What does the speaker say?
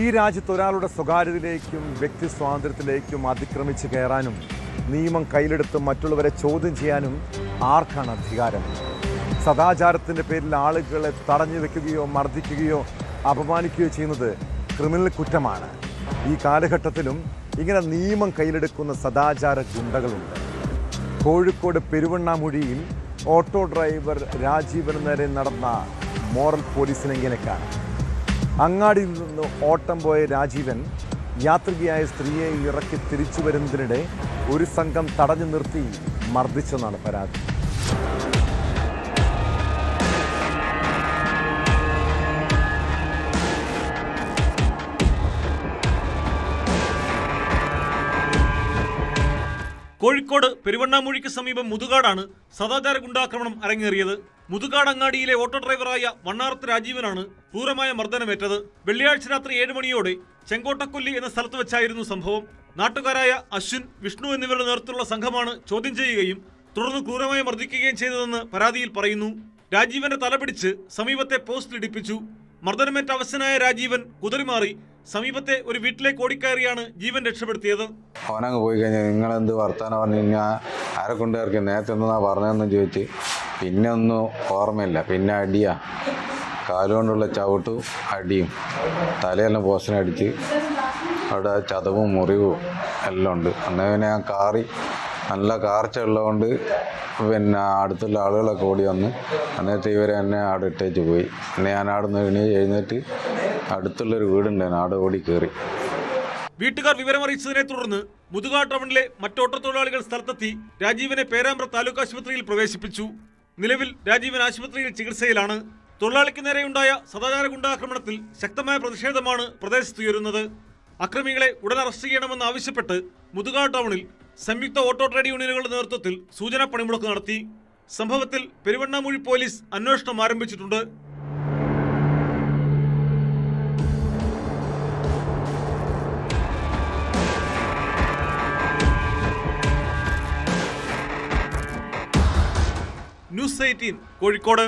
ഈ രാജ്യത്ത് ഒരാളുടെ സ്വകാര്യതയിലേക്കും വ്യക്തി സ്വാതന്ത്ര്യത്തിലേക്കും അതിക്രമിച്ച് കയറാനും നിയമം കയ്യിലെടുത്ത് മറ്റുള്ളവരെ ചോദ്യം ചെയ്യാനും ആർക്കാണ് അധികാരം? സദാചാരത്തിൻ്റെ പേരിൽ ആളുകളെ തടഞ്ഞു വെക്കുകയോ മർദ്ദിക്കുകയോ അപമാനിക്കുകയോ ചെയ്യുന്നത് ക്രിമിനൽ കുറ്റമാണ്. ഈ കാലഘട്ടത്തിലും ഇങ്ങനെ നിയമം കയ്യിലെടുക്കുന്ന സദാചാര ഗുണ്ടകളുണ്ട്. കോഴിക്കോട് പെരുവണ്ണാമുഴിയിൽ ഓട്ടോ ഡ്രൈവർ രാജീവന് നേരെ നടന്ന മോറൽ പോലീസിന് ഇങ്ങനെയൊക്കെയാണ്. അങ്ങാടിയിൽ നിന്ന് ഓട്ടം പോയ രാജീവൻ യാത്രികയായ സ്ത്രീയെ ഇറക്കി തിരിച്ചു വരുന്നതിനിടെ ഒരു സംഘം തടഞ്ഞു നിർത്തി മർദ്ദിച്ചെന്നാണ് പരാതി. കോഴിക്കോട് പെരുവണ്ണാമൂഴിക്ക് സമീപം മുതുകാടാണ് സദാചാര ഗുണ്ടാക്രമണം അരങ്ങേറിയത്. മുതുകാട് അങ്ങാടിയിലെ ഓട്ടോ ഡ്രൈവറായ വണ്ണാറത്ത് രാജീവനാണ് ക്രൂരമായ മർദ്ദനമേറ്റത്. വെള്ളിയാഴ്ച രാത്രി 7 മണിയോടെ ചെങ്കോട്ടക്കൊല്ലി എന്ന സ്ഥലത്ത് വെച്ചായിരുന്നു സംഭവം. നാട്ടുകാരായ അശ്വിൻ, വിഷ്ണു എന്നിവരുടെ നേതൃത്വത്തിലുള്ള സംഘമാണ് ചോദ്യം ചെയ്യുകയും തുടർന്ന് ക്രൂരമായി മർദ്ദിക്കുകയും ചെയ്തതെന്ന് പരാതിയിൽ പറയുന്നു. രാജീവന്റെ തലപിടിച്ച് സമീപത്തെ പോസ്റ്റിൽ ഇടിപ്പിച്ചു. മർദ്ദനമേറ്റ അവശനായ രാജീവൻ കുതറിമാറി സമീപത്തെ ഒരു വീട്ടിലേക്ക് ഓടിക്കയറിയാണ് ജീവൻ രക്ഷപ്പെടുത്തിയത്. അവനങ്ങ് പോയി കഴിഞ്ഞാൽ നിങ്ങളെന്ത് വർത്താനം പറഞ്ഞു കഴിഞ്ഞാൽ ആരെ കൊണ്ടുവരക്ക് നേരത്തെ എന്താ പറഞ്ഞതെന്ന് ചോദിച്ച് പിന്നെ ഒന്നും ഓർമ്മയില്ല. പിന്നെ അടിയാ, കാലുകൊണ്ടുള്ള ചവിട്ടും അടിയും, തലയെല്ലാം പോസ്റ്റിനടിച്ച് അവിടെ ചതവും മുറിവും എല്ലാം ഉണ്ട്. അന്നേരം ഞാൻ നല്ല കാർച്ച ഉള്ളതുകൊണ്ട് പിന്നെ അടുത്തുള്ള ആളുകളൊക്കെ ഓടി വന്ന് അന്നേരത്തെ ഇവരെ എന്നെ അവിടെ ഇട്ടേച്ച് പോയി. പിന്നെ ഞാൻ അവിടെ നിന്ന് എഴുന്നേറ്റ് അടുത്തുള്ളൊരു വീടുണ്ടായിരുന്നു, അവിടെ ഓടി കയറി. വീട്ടുകാർ വിവരമറിയിച്ചതിനെ തുടർന്ന് മുതുകാട് ടൗണിലെ മറ്റ് ഓട്ടോ തൊഴിലാളികൾ സ്ഥലത്തെത്തി രാജീവനെ പേരാമ്പ്ര താലൂക്ക് ആശുപത്രിയിൽ പ്രവേശിപ്പിച്ചു. നിലവിൽ രാജീവൻ ആശുപത്രിയിൽ ചികിത്സയിലാണ്. തൊഴിലാളിക്ക് നേരെയുണ്ടായ സദാചാര ഗുണ്ടാക്രമണത്തിൽ ശക്തമായ പ്രതിഷേധമാണ് പ്രദേശത്തുയരുന്നത്. അക്രമികളെ ഉടൻ അറസ്റ്റ് ചെയ്യണമെന്ന് ആവശ്യപ്പെട്ട് മുതുകാട് ടൗണിൽ സംയുക്ത ഓട്ടോ ട്രേഡ് യൂണിയനുകളുടെ നേതൃത്വത്തിൽ സൂചനാ പണിമുടക്ക് നടത്തി. സംഭവത്തിൽ പെരുവണ്ണാമൂഴി പോലീസ് അന്വേഷണം ആരംഭിച്ചിട്ടുണ്ട്. ന്യൂസ് 18 കോഴിക്കോട്.